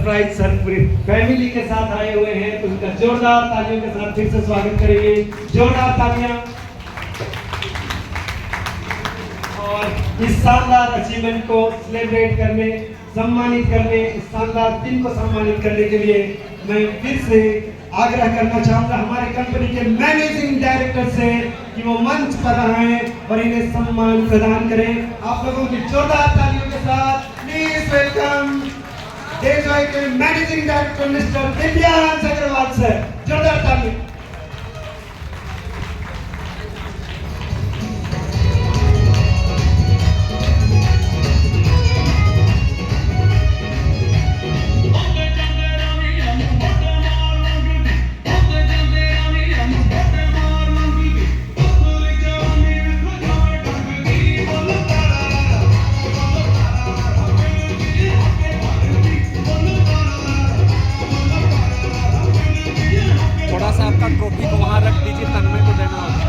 Surprise sir पूरी family के साथ आए हुए हैं, तो उनका जोरदार तालियों के साथ फिर से स्वागत करेंगे। जोरदार तालियां। और इस शानदार अचीवमेंट को सेलिब्रेट करने, सम्मानित करने, इस शानदार दिन को सम्मानित करने के लिए मैं फिर से आग्रह करना चाहूंगा हमारे कंपनी के मैनेजिंग डायरेक्टर से कि वो मंच पर आएं और इन्हें सम्मान प्रदान करें। आप लोगों की जोरदार तालियों के साथ प्लीज वेलकम देजॉय के managing director mister Divyansh Agarwal sir. जोरदार तालियां। थोड़ा सा आपका ट्रॉफी को वहाँ रख दीजिए, तन्मय को देना होगा।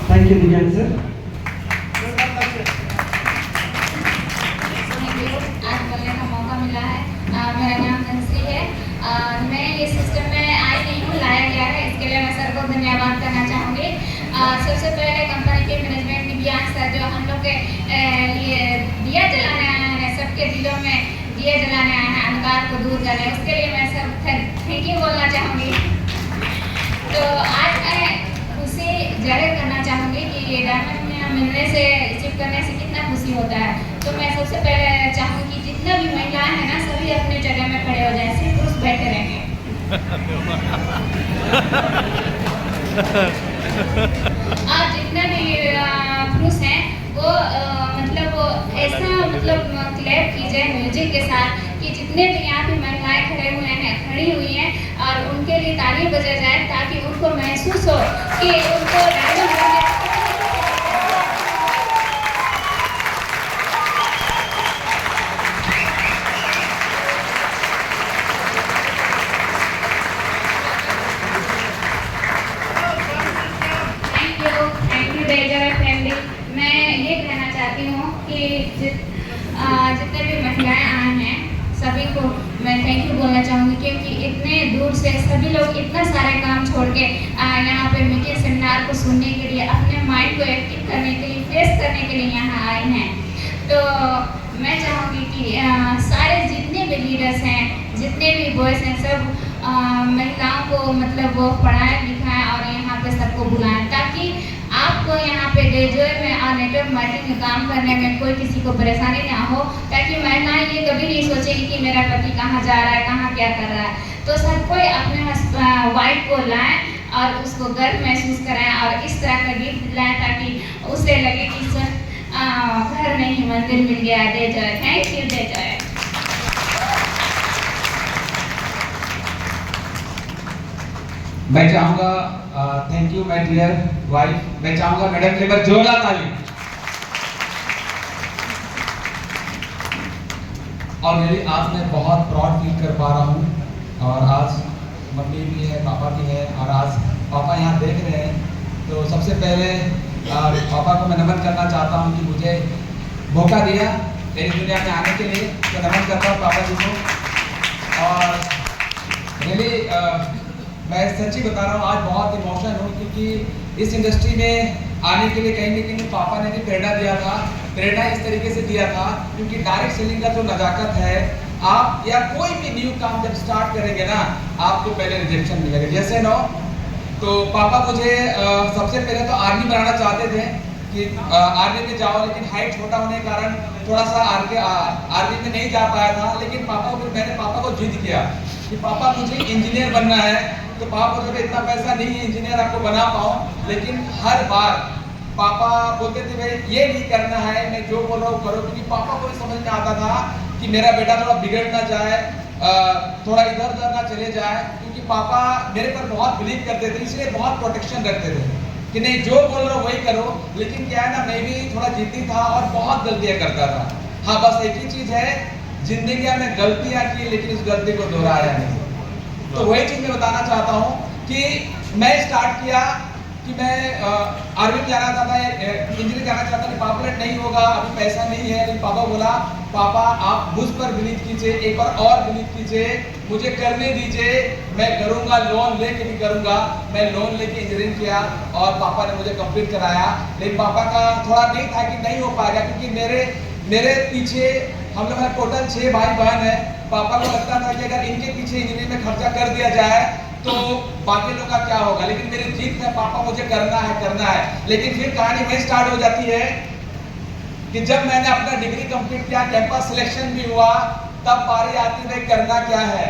Thank you Divyansh sir. आज बोलने का मौका मिला है। मेरा नाम नंसी है। मैं ये सिस्टम में आई नहीं हूँ, लाया गया है, इसके लिए मैं सर को धन्यवाद करना चाहूँगी। सबसे पहले कंपनी के मैनेजमेंट दिव्यांश सर जो हम लोग के लिए दिया जलाने आए हैं, सबके दिलों में दिए जलाने आए हैं, अंधकार को दूर करने, उसके लिए मैं सर थैंक यू बोलना चाहूँगी। तो आज मैं खुशी जाहिर करना चाहूँगी कि ये डायमंड मिलने से, अचीव करने से कितना खुशी होता है। तो मैं सबसे पहले चाहूँगी कि जितना भी महिलाएं हैं ना, सभी अपनी जगह में खड़े हो जाएं, सिर्फ पुरुष बैठे रहेंगे। और जितने भी पुरुष हैं वो ऐसा क्लैप कीजिए म्यूजिक के साथ कि जितने भी यहाँ पे महिलाएं खड़ी हुई हैं और उनके लिए ताली बजा जाए, ताकि उनको महसूस हो कि उनको थैंक यू डेजॉय फैमिली। मैं ये कहना चाहती हूँ कि जितने भी महिलाएं आए हैं सभी को मैं थैंक यू बोलना चाहूँगी, क्योंकि इतने दूर से सभी लोग इतना सारे काम छोड़ के यहाँ पे मीटिंग सेमिनार को सुनने के लिए, अपने माइंड को एक्टिव करने के लिए, फ्रेश करने के लिए यहाँ आए हैं। तो मैं चाहूँगी कि सारे जितने भी लीडर्स हैं, जितने भी बॉयज़ हैं, सब महिलाओं को वो पढ़ाएं लिखाएं और यहाँ पे सबको बुलाएं, ताकि आपको यहाँ पे डेजॉय में और नेटवर्क मार्केटिंग में काम करने में कोई किसी को परेशानी ना हो, ताकि महिलाएं ये कभी नहीं सोचेगी कि मेरा पति कहाँ जा रहा है, कहाँ क्या कर रहा है। तो सब कोई अपने वाइफ को लाएं और उसको गर्व महसूस कराएं और इस तरह का गिफ्ट दिलाएं, ताकि उसे लगे कि घर नहीं मंदिर मिल गया। डेजॉय। Thank you Dejoy. मैं चाहूँगा thank you my dear wife. मैं चाहूँगा मैडम के लिए जोरदार ताली। और मेरी आज मैं बहुत प्राउड फील कर पा रहा हूँ, और आज मम्मी भी है, पापा भी है, और आज पापा यहाँ देख रहे हैं। तो सबसे पहले पापा को मैं नमन करना चाहता हूँ कि मुझे मौका दिया मेरी दुनिया में आने के लिए, तो नमन करता हूँ पापा जी को। और रियली मैं सच्ची बता रहा हूँ, आज बहुत इमोशन हूँ, क्योंकि इस इंडस्ट्री में आने के लिए कहीं ना कहीं पापा ने भी प्रेरणा दिया था। प्रेरणा इस तरीके से दिया था क्योंकि डायरेक्ट सेलिंग का जो नजाकत है, आप या कोई भी न्यू काम जब स्टार्ट करेंगे ना, आपको पहले रिजेक्शन मिलेगा। जैसे नो तो पापा मुझे सबसे पहले तो आर्मी बनाना चाहते थे कि आर्मी में जाओ, लेकिन हाइट छोटा होने के कारण थोड़ा सा आर्मी में नहीं जा पाया था। लेकिन मैंने पापा को जिद किया कि पापा मुझे इंजीनियर बनना है। तो पापा बोलते इतना पैसा नहीं है इंजीनियर आपको बना पाऊँ। लेकिन हर बार पापा बोलते थे भाई ये नहीं करना है, मैं जो बोल रहा हूँ करो, क्योंकि पापा को समझ में आता था कि मेरा बेटा थोड़ा बिगड़ ना जाए, थोड़ा इधर उधर ना चले जाए, क्योंकि पापा मेरे पर बहुत बिलीव करते थे, इसलिए बहुत प्रोटेक्शन रखते थे कि नहीं जो बोल रहा हूँ वही करो। लेकिन क्या है ना, मैं भी थोड़ा जिद्दी था और बहुत गलतियाँ करता था। हाँ, बस एक ही चीज़ है, जिंदगी में गलतियाँ की, लेकिन इस गलती को दोहराया नहीं। तो वही चीज मैं बताना चाहता हूँ कि मैं स्टार्ट किया कि मैं आर्मी जाना चाहता है, इंजीनियर जाना चाहता है, पॉपुलर नहीं होगा, अभी पैसा नहीं है। लेकिन पापा बोला, पापा आप मुझ पर बिलीव कीजिए, एक बार और बिलीव कीजिए, मुझे करने दीजिए, मैं करूंगा, लोन लेके भी करूंगा। मैं लोन लेके इंजीनियरिंग किया और पापा ने मुझे कंप्लीट कराया। लेकिन पापा का थोड़ा नहीं था कि नहीं हो पाएगा, क्योंकि मेरे पीछे हम लोग टोटल 6 भाई बहन है। पापा को लगता था कि अगर इनके पीछे इंजीनियरिंग में खर्चा कर दिया जाए तो बाकी लोग का क्या होगा। लेकिन मेरी जीत है, पापा मुझे करना है। लेकिन फिर कहानी वही स्टार्ट हो जाती है कि जब मैंने अपना डिग्री कंप्लीट किया, कैंपस सिलेक्शन भी हुआ, तब बारी आती है करना क्या है।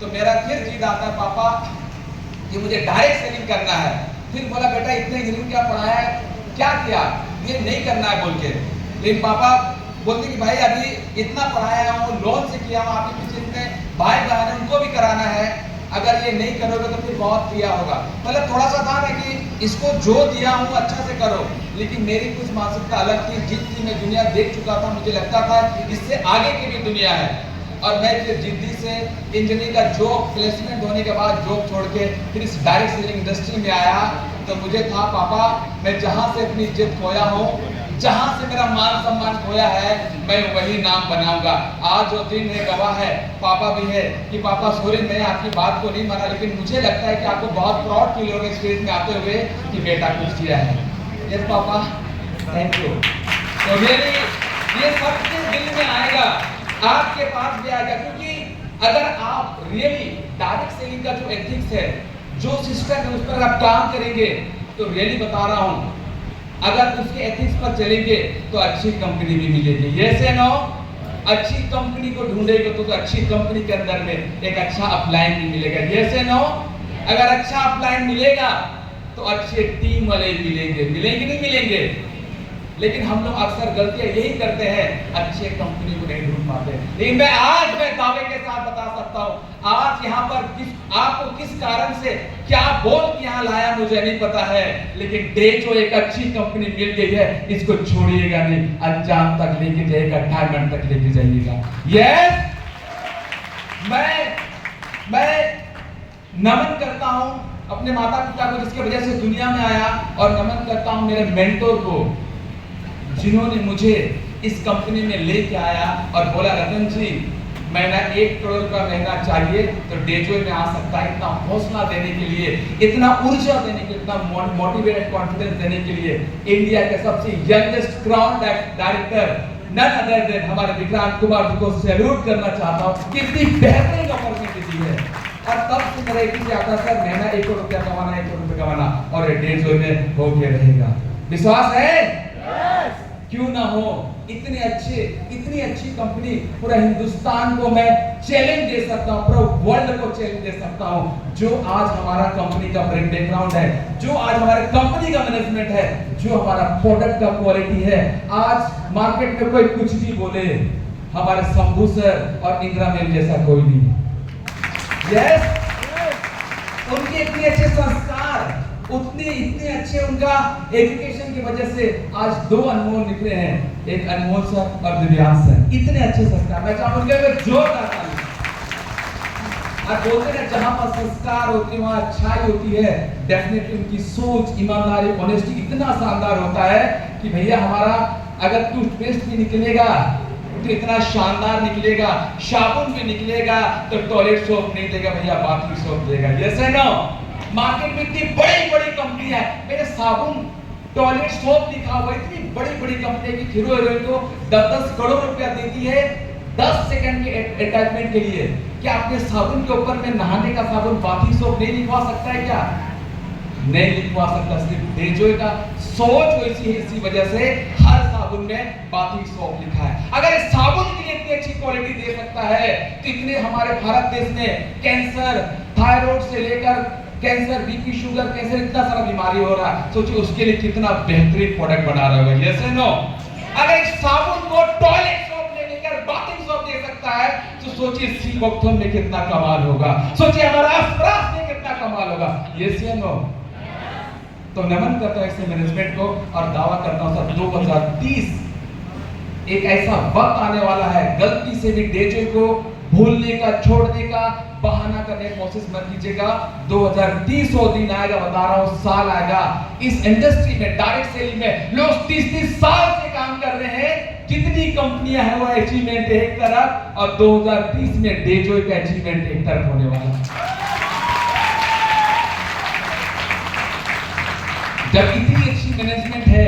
तो मेरा फिर जीत आता है पापा कि मुझे डायरेक्ट सेलिंग करना है। फिर बोला बेटा इतने इंजीनियरिंग क्या पढ़ाया है, क्या किया, ये नहीं करना है बोल के। लेकिन पापा बोलते कि भाई अभी इतना पढ़ाया हूँ, लोन से किया हूँ, आपके पीछे इतने भाई बहन है, उनको भी कराना है, अगर ये नहीं करोगे तो फिर बहुत किया होगा। मतलब थोड़ा सा था ना कि इसको जो दिया हूँ अच्छा से करो। लेकिन मेरी कुछ मानसिकता अलग थी, जितनी मैं दुनिया देख चुका था, मुझे लगता था इससे आगे की भी दुनिया है। और मैं फिर जिद्दी से इंजीनियरिंग का जॉब प्लेसमेंट होने के बाद जॉब छोड़ के फिर इस डायरेक्ट सेलिंग इंडस्ट्री में आया। तो मुझे था पापा मैं जहाँ से अपनी इज्जत खोया हूँ, जहां से मेरा मान सम्मान खोया है, मैं वही नाम बनाऊंगा। आज जो दिन है गवाह है, पापा भी है कि पापा सॉरी मैं आपकी बात को नहीं माना, लेकिन मुझे लगता है कि आपको बहुत प्राउड फील होगा स्टेज में आते हुए कि बेटा कुछ किया है। Yes papa, thank you. तो मेरी ये सबके दिल में आएगा, आपके पास भी आएगा, क्योंकि अगर आप रियली डायरेक्ट सेलिंग का जो एथिक्स है, जो सिस्टम है, उस पर आप काम करेंगे तो रियली बता रहा हूं, अगर उसके एथिक्स पर चलेंगे तो अच्छी कंपनी भी मिलेगी। यस एंड नो, अच्छी कंपनी को ढूंढेंगे तो अच्छी कंपनी के अंदर में एक अच्छा अपलाइन भी मिलेगा। यस एंड नो, अगर अच्छा अपलाइन मिलेगा तो अच्छे टीम वाले मिलेंगे, मिलेंगे नहीं मिलेंगे। लेकिन हम लोग अक्सर गलतियां यही करते हैं, अच्छे कंपनी को नहीं ढूंढ पाते। लेकिन मैं दावे के साथ बता सकता हूं, आज यहाँ पर आपको किस कारण से क्या बोल के यहाँ लाया मुझे नहीं पता है, लेकिन डेजो एक अच्छी कंपनी मिल गई है, इसको छोड़िएगा नहीं, अंजाम तक लेके जाइएगा, डायमंड तक लेके जाइएगा। यस, मैं नमन करता हूं अपने माता पिता को जिसकी वजह से दुनिया में आया, और नमन करता हूं मेरे मेंटोर को जिन्होंने मुझे इस कंपनी में लेके आया और बोला रतन जी महीना 1 करोड़ रुपया महीना चाहिए तो डेजो में आ सकता है। इतना हौसला देने के लिए, इतना ऊर्जा देने के लिए, इतना मोटिवेटेड कॉन्फिडेंस देने के लिए इंडिया के सबसे youngest crown director none other than हमारे विक्रांत कुमार जी को सैल्यूट करना चाहता हूँ। कितनी बेहतरीन अपॉर्चुनिटी दी है। और तब से मेरा एक ही आता सर महीना 1 करोड़ रुपया कमाना, 1 करोड़ रुपया कमाना, और डेजो में हो के रहेगा। विश्वास है? क्यों ना हो। इतनी अच्छी कंपनी पूरा हिंदुस्तान को मैं चैलेंज दे सकता हूं, पूरा वर्ल्ड को चैलेंज दे सकता हूं। जो आज हमारा कंपनी का बैकग्राउंड है, जो आज हमारे कंपनी का मैनेजमेंट है, जो हमारा प्रोडक्ट का क्वालिटी है, आज मार्केट में कोई कुछ भी बोले, हमारे शंभू सर और इंदिरा मैम जैसा कोई नहीं। यस, उनके इतने अच्छे संस्कार, इतने अच्छे उनका एजुकेशन की वजह से आज 2 अनमोल निकले हैं, एक अनमोल सर और दिव्यांश सर। इतने अच्छे संस्कार, मैं चाहूंगा उनके अगर जोरदार ताली। आप बोलते हैं जहां पर संस्कार होते हैं वहां अच्छाई होती है। डेफिनेटली उनकी सोच, ईमानदारी, ऑनेस्टी इतना शानदार होता है कि भैया हमारा अगर टूथपेस्ट भी निकलेगा तो इतना शानदार निकलेगा, साबुन भी निकलेगा तो टॉयलेट सोप नहीं देगा भैया, बाथरूम सोप देगा। यस है ना? मार्केट में इतनी बड़ी कंपनी है, मेरे साबुन टॉयलेट सोप लिखा हुआ, इतनी बड़ी कंपनी की हीरो हीरोइन को 10-10 करोड़ रुपया देती है 10 सेकंड के अटैचमेंट के लिए। क्या अपने साबुन के ऊपर में नहाने का साबुन बाथी सोप नहीं लिखवा सकता है क्या? नहीं लिखवा सकता। सिर्फ डेजो का सोच वैसी है, इसी वजह से हर साबुन में बाथी सोप लिखा है। अगर इस साबुन के लिए इतनी अच्छी क्वालिटी दे सकता है तो इतने हमारे भारत देश में कैंसर, थायराइड से लेकर कैंसर, बीपी, शुगर, कैंसर, इतना सारा बीमारी हो रहा है। सोचिए उसके लिए कितना बेहतरीन प्रोडक्ट बना रहा होगा। यस है नो? अगर इस साबुन को टॉयलेट सोप ले लेकर बाथिंग सोप दे सकता है तो सोचिए सिल्वक्थन में कितना कमाल होगा, सोचिए हमारा अफराज में कितना कमाल होगा। यस है नो? तो नमन करता हूं इससे मैनेजमेंट को और दावा करता हूं सर 2030 एक ऐसा वक्त आने वाला है, गलती से भी डेजो को भूलने का, छोड़ने का, बहाना करने की कोशिश मत कीजिएगा। 2030 वो दिन आएगा, बता रहा हूं, साल आएगा, इस इंडस्ट्री में, डायरेक्ट सेलिंग में लोग 30-30 साल से काम कर रहे हैं। जितनी कंपनियां हैं वो अचीवमेंट एक तरफ, और 2030 में डेजॉय का अचीवमेंट एक तरफ होने वाला है। जब इतनी अच्छी मैनेजमेंट है,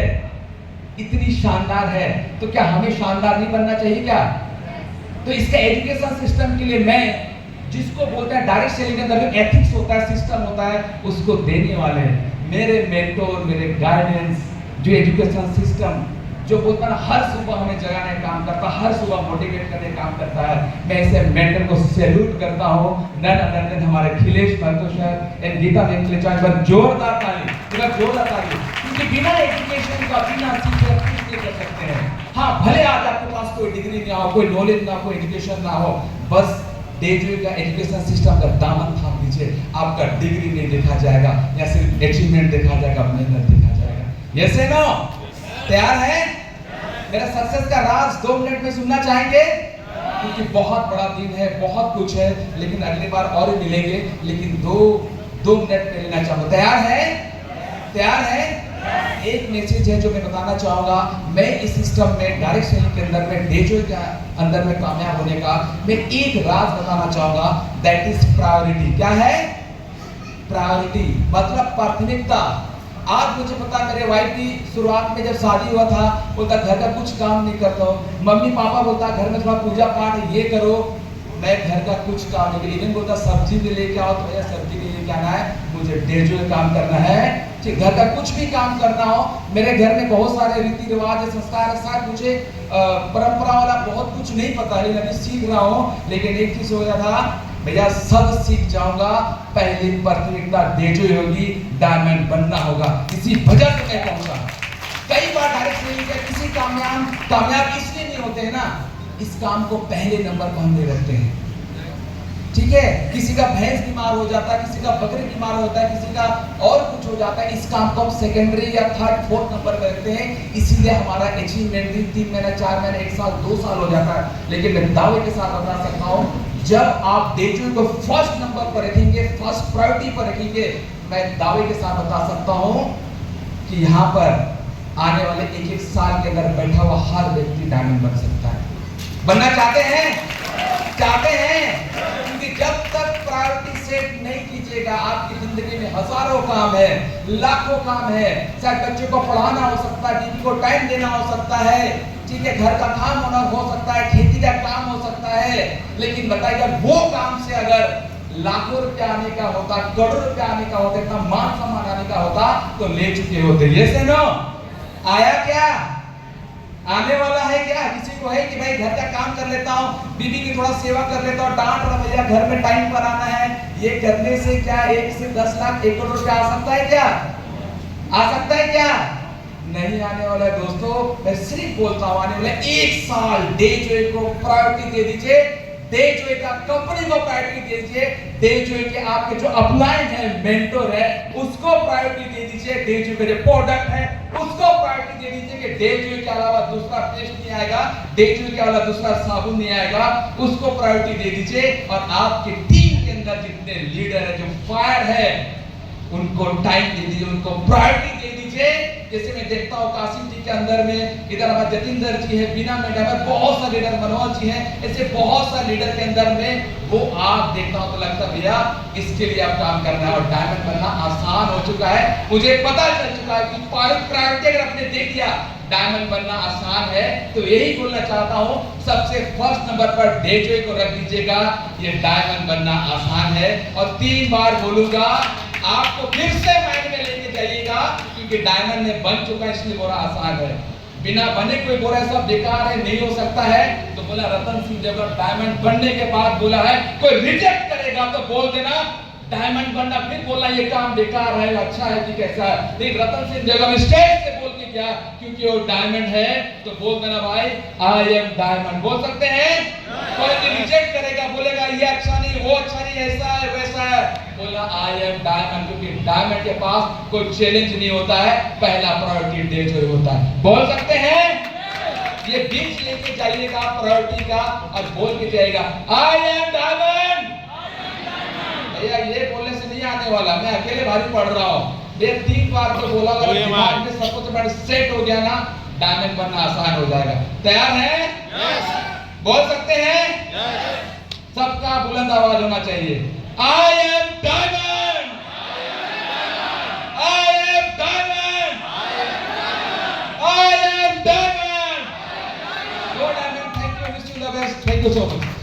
इतनी शानदार है, तो क्या हमें शानदार नहीं बनना चाहिए क्या? तो इसका एजुकेशन सिस्टम के लिए मैं, जिसको बोलते हैं डायरेक्ट सेलिंग के अंदर जो एथिक्स होता है, सिस्टम होता है, उसको देने वाले मेरे मेंटोर, मेरे गाइडेंस, जो एजुकेशन सिस्टम जो बोलता है हर सुबह हमें जगाने का काम करता है, हर सुबह मोटिवेट करने का काम करता है, मैं ऐसे मेंटर को सैल्यूट करता हूं। नन अदर देन हमारे Khilesh Mahato sir and Geeta ma'am के लिए चाहिए पर जोरदार ताली, जोरदार ताली, क्योंकि बिना एजुकेशन का, बिना सीखे कुछ नहीं कर सकते हैं। हाँ, भले आज आपके पास कोई डिग्री ना हो, कोई नॉलेज ना हो, कोई एजुकेशन ना हो, बस डेजॉय का एजुकेशन सिस्टम का दामन थाम लीजिए, आपका डिग्री नहीं देखा जाएगा या सिर्फ अचीवमेंट देखा जाएगा, मेहनत देखा जाएगा। Yes no? तैयार है? मेरा सक्सेस का राज 2 मिनट में सुनना चाहेंगे? क्योंकि बहुत बड़ा दिन है, बहुत कुछ है, लेकिन अगली बार और मिलेंगे, लेकिन 2 मिनट में लेना चाहूंगा। तैयार है? तैयार है? एक मैसेज है जो मैं बताना चाहूंगा। मैं इस सिस्टम में, डायरेक्ट सेलिंग के अंदर में, डेजॉय के अंदर में कामयाब होने का मैं एक राज बताना चाहूंगा, दैट इज प्रायोरिटी। क्या है? प्रायोरिटी मतलब प्राथमिकता। आज मुझे पता, मेरे वाइफ की शुरुआत में जब शादी हुआ था, बोलता घर का कुछ काम नहीं करता हूँ, मम्मी पापा बोलता घर में थोड़ा पूजा पाठ ये करो, मैं घर का कुछ काम नहीं, इवन बोलता सब्जी भी लेके आओ, तो भैया सब्जी भी लेके आना है, मुझे डेजॉय काम करना है। घर का कुछ भी काम करना हो, मेरे घर में बहुत सारे रीति रिवाज, संस्कार है, शायद मुझे परंपरा वाला बहुत कुछ नहीं पता, लेकिन अभी सीख रहा हूँ। लेकिन एक चीज हो गया था, भैया सब सीख जाऊंगा, पहली प्राथमिकता डेजॉय होगी, डायमंड बनना होगा, इसी वजह से मैं कहूंगा। कई बार डायरेक्ट सेलिंग के किसी कामयाब इसलिए नहीं होते हैं ना, इस काम को पहले नंबर पर हम ले रखते हैं, ठीक है? किसी का भैंस बीमार हो जाता है, किसी का बकरी बीमार होता है, किसी का और कुछ हो जाता है, इस काम को हम सेकेंडरी या थर्ड फोर्थ नंबर पर रखते हैं, इसीलिए हमारा अचीवमेंट भी 3 महीना, 4 महीना, 1 साल, 2 साल हो जाता है। लेकिन मैं दावे के साथ बता सकता हूँ, जब आप डेजॉय को फर्स्ट नंबर पर रखेंगे, फर्स्ट प्रायोरिटी पर रखेंगे, मैं दावे के साथ बता सकता हूँ कि यहाँ पर आने वाले 1-1 साल के अंदर बैठा हुआ हर व्यक्ति डायमंड बन सकता है। बनना चाहते हैं? चाहते हैं? क्योंकि जब तक प्रायोरिटी सेट नहीं कीजिएगा, आपकी जिंदगी में हजारों काम है, लाखों काम है, शायद बच्चों को पढ़ाना हो सकता है, बीवी को टाइम देना हो सकता है, ठीक है, घर का काम होना हो सकता है, खेती का काम हो सकता है, लेकिन बताइए वो काम से अगर लाखों रुपया आने का होता, करोड़ों रुपया आने का होता, इतना मान सम्मान आने का होता, तो ले चुके होते। ये से नो आया क्या? आने वाला है क्या? किसी को है कि भाई घर का काम कर लेता हूँ, बीवी की थोड़ा सेवा कर लेता हूँ, डांट रहा भैया घर में टाइम पर आना है, ये करने से क्या 1 से 10 लाख 1 करोड़ रुपया आ सकता है क्या? आ सकता है क्या? नहीं आने वाला है दोस्तों। मैं सिर्फ बोलता हूँ, आने वाला 1 साल डेजॉय को प्रायोरिटी दे दीजिए, डेजॉय का कंपनी को प्रायोरिटी दे दीजिए, डेजॉय के आपके जो अपलाइन है, मेंटोर है, उसको प्रायोरिटी दे दीजिए, डेजॉय के जो प्रोडक्ट है उसको प्रायोरिटी दे दीजिए कि डेजॉय के अलावा दूसरा पेस्ट नहीं आएगा, डेजॉय के अलावा दूसरा साबुन नहीं आएगा, उसको प्रायोरिटी दे दीजिए। और आपके टीम के अंदर जितने लीडर है, जो फायर है, उनको टाइम दे दीजिए, उनको प्रायोरिटी दे दीजिए। जैसे मैं देखता हूँ कासिम जी के अंदर में, इधर हमारे जतिंदर जी है, बीना मैडम है, बहुत सारे लीडर, मनोज जी हैं, ऐसे बहुत सारे लीडर के अंदर में वो आप देखता हूँ तो लगता है भैया इसके लिए आप काम करना है, और डायमंड बनना आसान हो चुका है। मुझे पता चल चुका है कि प्रायोरिटी अगर आपने देख लिया, डायमंड बनना आसान है। तो यही बोलना चाहता हूँ, सबसे फर्स्ट नंबर पर डेजॉय को रख दीजिएगा, ये डायमंड बनना आसान है। और 3 बार बोलूंगा, आपको फिर से माइंड में लेके जाइएगा, क्योंकि डायमंड में बन चुका है इसलिए बोला आसान है, बिना बने कोई बोला सब बेकार है, नहीं हो सकता है। तो बोला रतन सिंह जब डायमंड बनने के बाद बोला है, कोई रिजेक्ट करेगा तो बोल देना डायमंड बनना, फिर बोलना ये काम बेकार है, अच्छा है कि कैसा है। लेकिन रतन सिंह जब स्टेज से बोल के क्या, क्योंकि वो डायमंड है, तो बोल देना भाई आई एम डायमंड, बोल सकते हैं। कोई रिजेक्ट करेगा, बोलेगा ये अच्छा नहीं, वो अच्छा नहीं, ऐसा है वैसा है, बोला आई एम डायमंड, क्योंकि डायमंड के पास कोई चैलेंज नहीं होता है, पहला प्रायोरिटी डेजॉय होता है। बोल सकते हैं? ये बीच लेके जाइएगा प्रायोरिटी का और बोल के जाइएगा आई एम डायमंड। भैया ये बोलने से नहीं आने वाला, मैं अकेले भारी पढ़ रहा हूँ। ये 3 बार तो बोला, अगर दिमाग में सब कुछ बड़ा सेट हो गया ना, डायमंड बनना आसान हो जाएगा। तैयार है? बोल सकते हैं? सबका बुलंद आवाज होना चाहिए, I am diamond, I am diamond, I am diamond. Thank you, wish you the best, thank you so much.